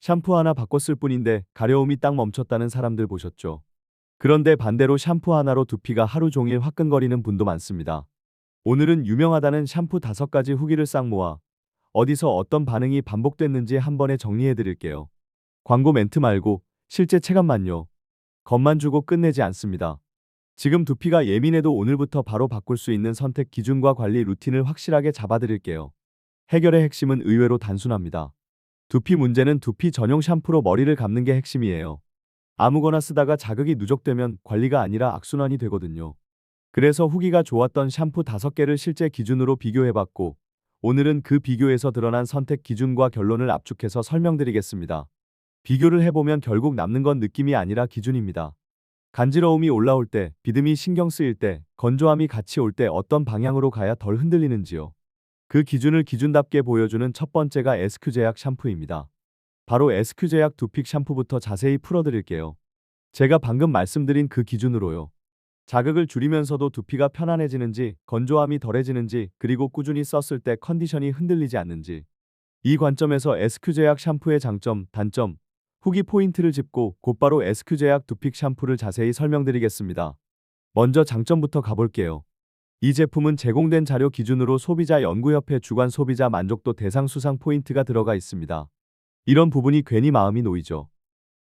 샴푸 하나 바꿨을 뿐인데 가려움이 딱 멈췄다는 사람들 보셨죠? 그런데 반대로 샴푸 하나로 두피가 하루 종일 화끈거리는 분도 많습니다. 오늘은 유명하다는 샴푸 5가지 후기를 싹 모아 어디서 어떤 반응이 반복됐는지 한 번에 정리해 드릴게요. 광고 멘트 말고 실제 체감만요. 겁만 주고 끝내지 않습니다. 지금 두피가 예민해도 오늘부터 바로 바꿀 수 있는 선택 기준과 관리 루틴을 확실하게 잡아드릴게요. 해결의 핵심은 의외로 단순합니다. 두피 문제는 두피 전용 샴푸로 머리를 감는 게 핵심이에요. 아무거나 쓰다가 자극이 누적되면 관리가 아니라 악순환이 되거든요. 그래서 후기가 좋았던 샴푸 5개를 실제 기준으로 비교해봤고, 오늘은 그 비교에서 드러난 선택 기준과 결론을 압축해서 설명드리겠습니다. 비교를 해보면 결국 남는 건 느낌이 아니라 기준입니다. 간지러움이 올라올 때, 비듬이 신경 쓰일 때, 건조함이 같이 올 때 어떤 방향으로 가야 덜 흔들리는지요. 그 기준을 기준답게 보여주는 첫 번째가 SQ제약 샴푸입니다. 바로 SQ제약 두픽 샴푸부터 자세히 풀어드릴게요. 제가 방금 말씀드린 그 기준으로요. 자극을 줄이면서도 두피가 편안해지는지, 건조함이 덜해지는지, 그리고 꾸준히 썼을 때 컨디션이 흔들리지 않는지. 이 관점에서 SQ제약 샴푸의 장점, 단점, 후기 포인트를 짚고 곧바로 SQ제약 두픽 샴푸를 자세히 설명드리겠습니다. 먼저 장점부터 가볼게요. 이 제품은 제공된 자료 기준으로 소비자연구협회 주간 소비자 만족도 대상 수상 포인트가 들어가 있습니다. 이런 부분이 괜히 마음이 놓이죠.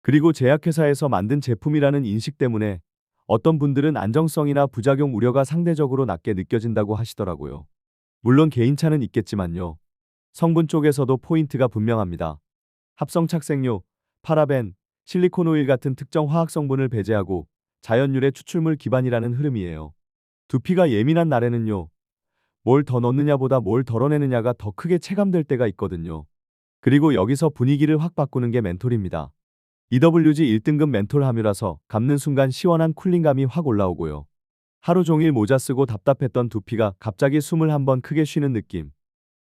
그리고 제약회사에서 만든 제품이라는 인식 때문에 어떤 분들은 안정성이나 부작용 우려가 상대적으로 낮게 느껴진다고 하시더라고요. 물론 개인차는 있겠지만요. 성분 쪽에서도 포인트가 분명합니다. 합성착색료, 파라벤, 실리콘 오일 같은 특정 화학 성분을 배제하고 자연유래 추출물 기반이라는 흐름이에요. 두피가 예민한 날에는요. 뭘 더 넣느냐보다 뭘 덜어내느냐가 더 크게 체감될 때가 있거든요. 그리고 여기서 분위기를 확 바꾸는 게 멘톨입니다. EWG 1등급 멘톨 함유라서 감는 순간 시원한 쿨링감이 확 올라오고요. 하루 종일 모자 쓰고 답답했던 두피가 갑자기 숨을 한번 크게 쉬는 느낌.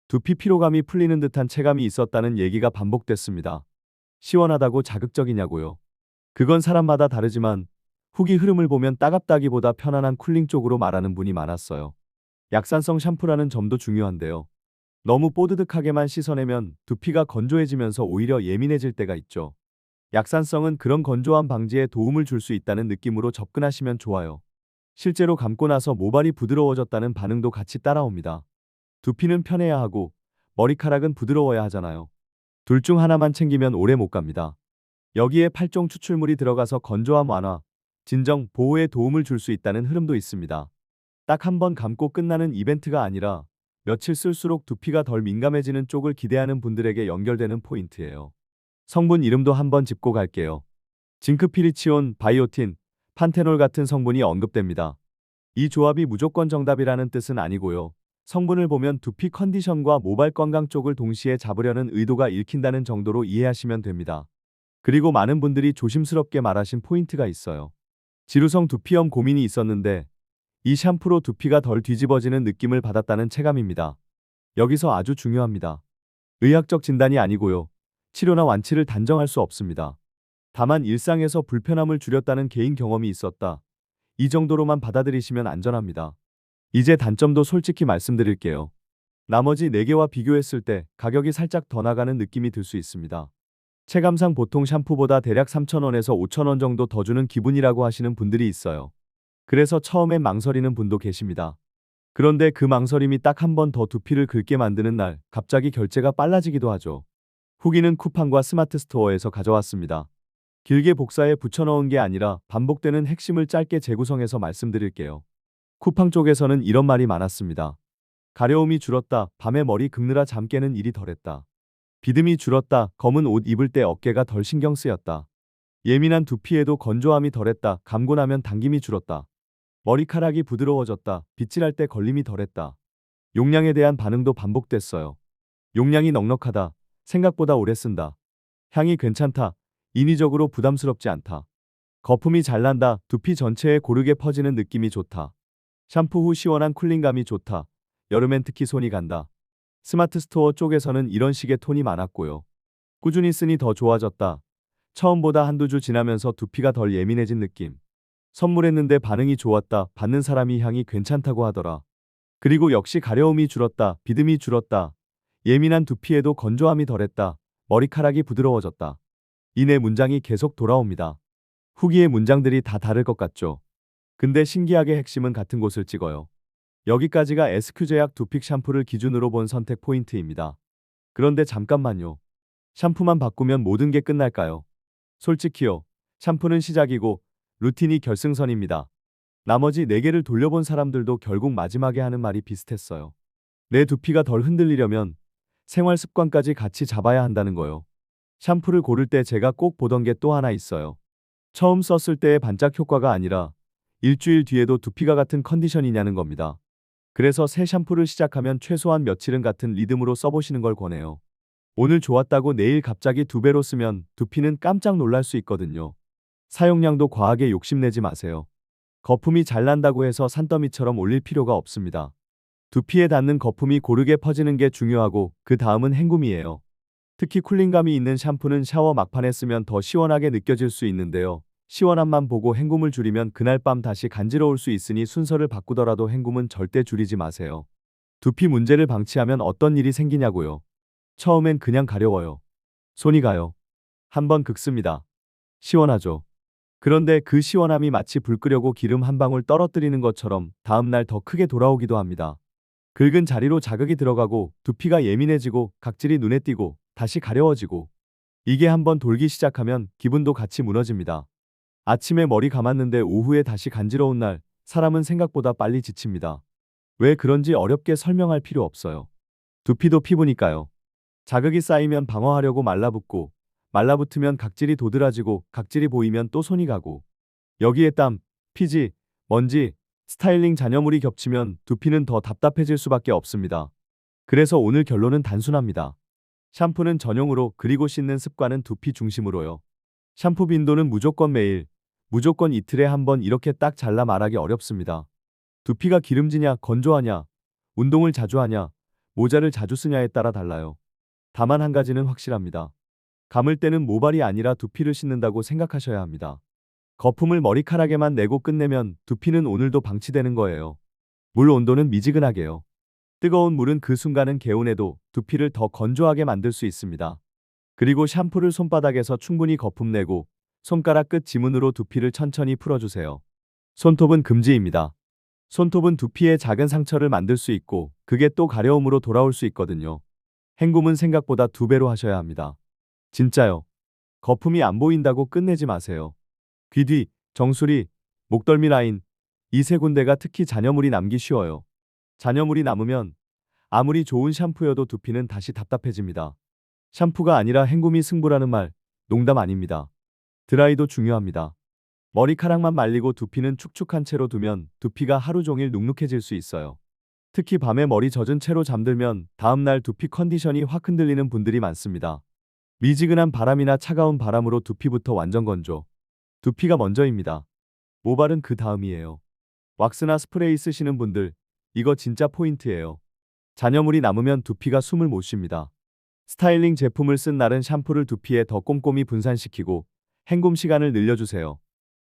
두피 피로감이 풀리는 듯한 체감이 있었다는 얘기가 반복됐습니다. 시원하다고 자극적이냐고요. 그건 사람마다 다르지만 후기 흐름을 보면 따갑다기보다 편안한 쿨링 쪽으로 말하는 분이 많았어요. 약산성 샴푸라는 점도 중요한데요. 너무 뽀드득하게만 씻어내면 두피가 건조해지면서 오히려 예민해질 때가 있죠. 약산성은 그런 건조함 방지에 도움을 줄 수 있다는 느낌으로 접근하시면 좋아요. 실제로 감고 나서 모발이 부드러워졌다는 반응도 같이 따라옵니다. 두피는 편해야 하고 머리카락은 부드러워야 하잖아요. 둘 중 하나만 챙기면 오래 못 갑니다. 여기에 8종 추출물이 들어가서 건조함 완화, 진정, 보호에 도움을 줄 수 있다는 흐름도 있습니다. 딱 한 번 감고 끝나는 이벤트가 아니라 며칠 쓸수록 두피가 덜 민감해지는 쪽을 기대하는 분들에게 연결되는 포인트예요. 성분 이름도 한번 짚고 갈게요. 징크피리치온, 바이오틴, 판테놀 같은 성분이 언급됩니다. 이 조합이 무조건 정답이라는 뜻은 아니고요. 성분을 보면 두피 컨디션과 모발 건강 쪽을 동시에 잡으려는 의도가 읽힌다는 정도로 이해하시면 됩니다. 그리고 많은 분들이 조심스럽게 말하신 포인트가 있어요. 지루성 두피염 고민이 있었는데 이 샴푸로 두피가 덜 뒤집어지는 느낌을 받았다는 체감입니다. 여기서 아주 중요합니다. 의학적 진단이 아니고요. 치료나 완치를 단정할 수 없습니다. 다만 일상에서 불편함을 줄였다는 개인 경험이 있었다. 이 정도로만 받아들이시면 안전합니다. 이제 단점도 솔직히 말씀드릴게요. 나머지 4개와 비교했을 때 가격이 살짝 더 나가는 느낌이 들 수 있습니다. 체감상 보통 샴푸보다 대략 3,000원에서 5,000원 정도 더 주는 기분이라고 하시는 분들이 있어요. 그래서 처음엔 망설이는 분도 계십니다. 그런데 그 망설임이 딱 한 번 더 두피를 긁게 만드는 날 갑자기 결제가 빨라지기도 하죠. 후기는 쿠팡과 스마트 스토어에서 가져왔습니다. 길게 복사해 붙여넣은 게 아니라 반복되는 핵심을 짧게 재구성해서 말씀드릴게요. 쿠팡 쪽에서는 이런 말이 많았습니다. 가려움이 줄었다. 밤에 머리 긁느라 잠 깨는 일이 덜했다. 비듬이 줄었다. 검은 옷 입을 때 어깨가 덜 신경 쓰였다. 예민한 두피에도 건조함이 덜했다. 감고 나면 당김이 줄었다. 머리카락이 부드러워졌다. 빗질할 때 걸림이 덜했다. 용량에 대한 반응도 반복됐어요. 용량이 넉넉하다. 생각보다 오래 쓴다. 향이 괜찮다. 인위적으로 부담스럽지 않다. 거품이 잘 난다. 두피 전체에 고르게 퍼지는 느낌이 좋다. 샴푸 후 시원한 쿨링감이 좋다. 여름엔 특히 손이 간다. 스마트 스토어 쪽에서는 이런 식의 톤이 많았고요. 꾸준히 쓰니 더 좋아졌다. 처음보다 한두 주 지나면서 두피가 덜 예민해진 느낌. 선물했는데 반응이 좋았다. 받는 사람이 향이 괜찮다고 하더라. 그리고 역시 가려움이 줄었다. 비듬이 줄었다. 예민한 두피에도 건조함이 덜했다. 머리카락이 부드러워졌다. 이내 문장이 계속 돌아옵니다. 후기의 문장들이 다 다를 것 같죠. 근데 신기하게 핵심은 같은 곳을 찍어요. 여기까지가 SQ제약 두픽 샴푸를 기준으로 본 선택 포인트입니다. 그런데 잠깐만요. 샴푸만 바꾸면 모든 게 끝날까요? 솔직히요. 샴푸는 시작이고 루틴이 결승선입니다. 나머지 4개를 돌려본 사람들도 결국 마지막에 하는 말이 비슷했어요. 내 두피가 덜 흔들리려면 생활 습관까지 같이 잡아야 한다는 거요. 샴푸를 고를 때 제가 꼭 보던 게 또 하나 있어요. 처음 썼을 때의 반짝 효과가 아니라 일주일 뒤에도 두피가 같은 컨디션이냐는 겁니다. 그래서 새 샴푸를 시작하면 최소한 며칠은 같은 리듬으로 써보시는 걸 권해요. 오늘 좋았다고 내일 갑자기 2배로 쓰면 두피는 깜짝 놀랄 수 있거든요. 사용량도 과하게 욕심내지 마세요. 거품이 잘 난다고 해서 산더미처럼 올릴 필요가 없습니다. 두피에 닿는 거품이 고르게 퍼지는 게 중요하고 그 다음은 헹굼이에요. 특히 쿨링감이 있는 샴푸는 샤워 막판에 쓰면 더 시원하게 느껴질 수 있는데요. 시원함만 보고 헹굼을 줄이면 그날 밤 다시 간지러울 수 있으니 순서를 바꾸더라도 헹굼은 절대 줄이지 마세요. 두피 문제를 방치하면 어떤 일이 생기냐고요. 처음엔 그냥 가려워요. 손이 가요. 한번 긁습니다. 시원하죠. 그런데 그 시원함이 마치 불 끄려고 기름 한 방울 떨어뜨리는 것처럼 다음날 더 크게 돌아오기도 합니다. 긁은 자리로 자극이 들어가고 두피가 예민해지고 각질이 눈에 띄고 다시 가려워지고 이게 한번 돌기 시작하면 기분도 같이 무너집니다. 아침에 머리 감았는데 오후에 다시 간지러운 날 사람은 생각보다 빨리 지칩니다. 왜 그런지 어렵게 설명할 필요 없어요. 두피도 피부니까요. 자극이 쌓이면 방어하려고 말라붙고 말라붙으면 각질이 도드라지고 각질이 보이면 또 손이 가고 여기에 땀, 피지, 먼지, 스타일링 잔여물이 겹치면 두피는 더 답답해질 수밖에 없습니다. 그래서 오늘 결론은 단순합니다. 샴푸는 전용으로 그리고 씻는 습관은 두피 중심으로요. 샴푸 빈도는 무조건 매일, 무조건 이틀에 한 번 이렇게 딱 잘라 말하기 어렵습니다. 두피가 기름지냐 건조하냐, 운동을 자주 하냐, 모자를 자주 쓰냐에 따라 달라요. 다만 한 가지는 확실합니다. 감을 때는 모발이 아니라 두피를 씻는다고 생각하셔야 합니다. 거품을 머리카락에만 내고 끝내면 두피는 오늘도 방치되는 거예요. 물 온도는 미지근하게요. 뜨거운 물은 그 순간은 개운해도 두피를 더 건조하게 만들 수 있습니다. 그리고 샴푸를 손바닥에서 충분히 거품 내고 손가락 끝 지문으로 두피를 천천히 풀어주세요. 손톱은 금지입니다. 손톱은 두피에 작은 상처를 만들 수 있고 그게 또 가려움으로 돌아올 수 있거든요. 헹굼은 생각보다 2배로 하셔야 합니다. 진짜요. 거품이 안 보인다고 끝내지 마세요. 귀 뒤, 정수리, 목덜미 라인, 이 세 군데가 특히 잔여물이 남기 쉬워요. 잔여물이 남으면 아무리 좋은 샴푸여도 두피는 다시 답답해집니다. 샴푸가 아니라 헹굼이 승부라는 말, 농담 아닙니다. 드라이도 중요합니다. 머리카락만 말리고 두피는 축축한 채로 두면 두피가 하루 종일 눅눅해질 수 있어요. 특히 밤에 머리 젖은 채로 잠들면 다음날 두피 컨디션이 확 흔들리는 분들이 많습니다. 미지근한 바람이나 차가운 바람으로 두피부터 완전 건조. 두피가 먼저입니다. 모발은 그 다음이에요. 왁스나 스프레이 쓰시는 분들, 이거 진짜 포인트예요. 잔여물이 남으면 두피가 숨을 못 쉽니다. 스타일링 제품을 쓴 날은 샴푸를 두피에 더 꼼꼼히 분산시키고 헹굼 시간을 늘려주세요.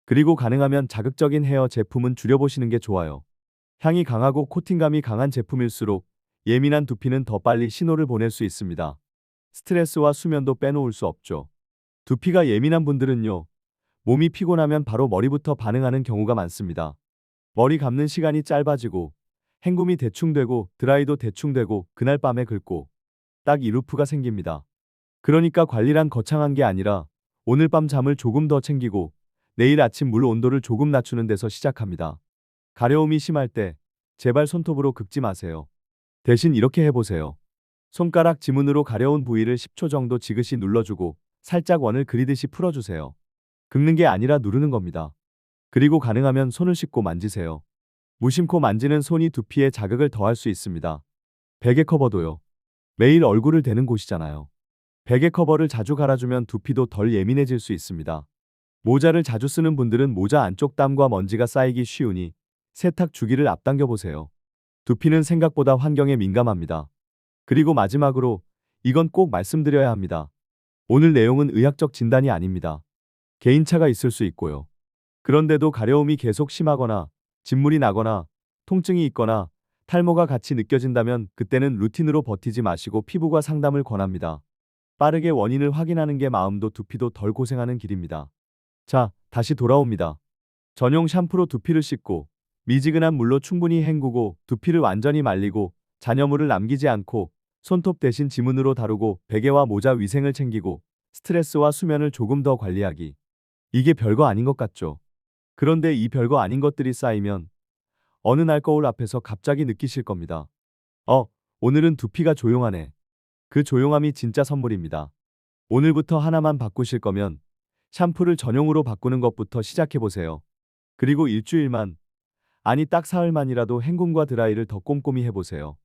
그리고 가능하면 자극적인 헤어 제품은 줄여보시는 게 좋아요. 향이 강하고 코팅감이 강한 제품일수록 예민한 두피는 더 빨리 신호를 보낼 수 있습니다. 스트레스와 수면도 빼놓을 수 없죠. 두피가 예민한 분들은요, 몸이 피곤하면 바로 머리부터 반응하는 경우가 많습니다. 머리 감는 시간이 짧아지고 헹굼이 대충 되고 드라이도 대충 되고 그날 밤에 긁고 딱 이 루프가 생깁니다. 그러니까 관리란 거창한 게 아니라 오늘 밤 잠을 조금 더 챙기고 내일 아침 물 온도를 조금 낮추는 데서 시작합니다. 가려움이 심할 때 제발 손톱으로 긁지 마세요. 대신 이렇게 해보세요. 손가락 지문으로 가려운 부위를 10초 정도 지그시 눌러주고 살짝 원을 그리듯이 풀어주세요. 긁는 게 아니라 누르는 겁니다. 그리고 가능하면 손을 씻고 만지세요. 무심코 만지는 손이 두피에 자극을 더할 수 있습니다. 베개 커버도요. 매일 얼굴을 대는 곳이잖아요. 베개 커버를 자주 갈아주면 두피도 덜 예민해질 수 있습니다. 모자를 자주 쓰는 분들은 모자 안쪽 땀과 먼지가 쌓이기 쉬우니 세탁 주기를 앞당겨 보세요. 두피는 생각보다 환경에 민감합니다. 그리고 마지막으로 이건 꼭 말씀드려야 합니다. 오늘 내용은 의학적 진단이 아닙니다. 개인차가 있을 수 있고요. 그런데도 가려움이 계속 심하거나 진물이 나거나 통증이 있거나 탈모가 같이 느껴진다면 그때는 루틴으로 버티지 마시고 피부과 상담을 권합니다. 빠르게 원인을 확인하는 게 마음도 두피도 덜 고생하는 길입니다. 자, 다시 돌아옵니다. 전용 샴푸로 두피를 씻고 미지근한 물로 충분히 헹구고 두피를 완전히 말리고 잔여물을 남기지 않고 손톱 대신 지문으로 다루고 베개와 모자 위생을 챙기고 스트레스와 수면을 조금 더 관리하기. 이게 별거 아닌 것 같죠? 그런데 이 별거 아닌 것들이 쌓이면 어느 날 거울 앞에서 갑자기 느끼실 겁니다. 어, 오늘은 두피가 조용하네. 그 조용함이 진짜 선물입니다. 오늘부터 하나만 바꾸실 거면 샴푸를 전용으로 바꾸는 것부터 시작해 보세요. 그리고 일주일만, 아니 딱 사흘만이라도 헹굼과 드라이를 더 꼼꼼히 해보세요.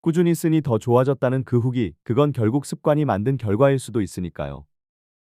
꾸준히 쓰니 더 좋아졌다는 그 후기, 그건 결국 습관이 만든 결과일 수도 있으니까요.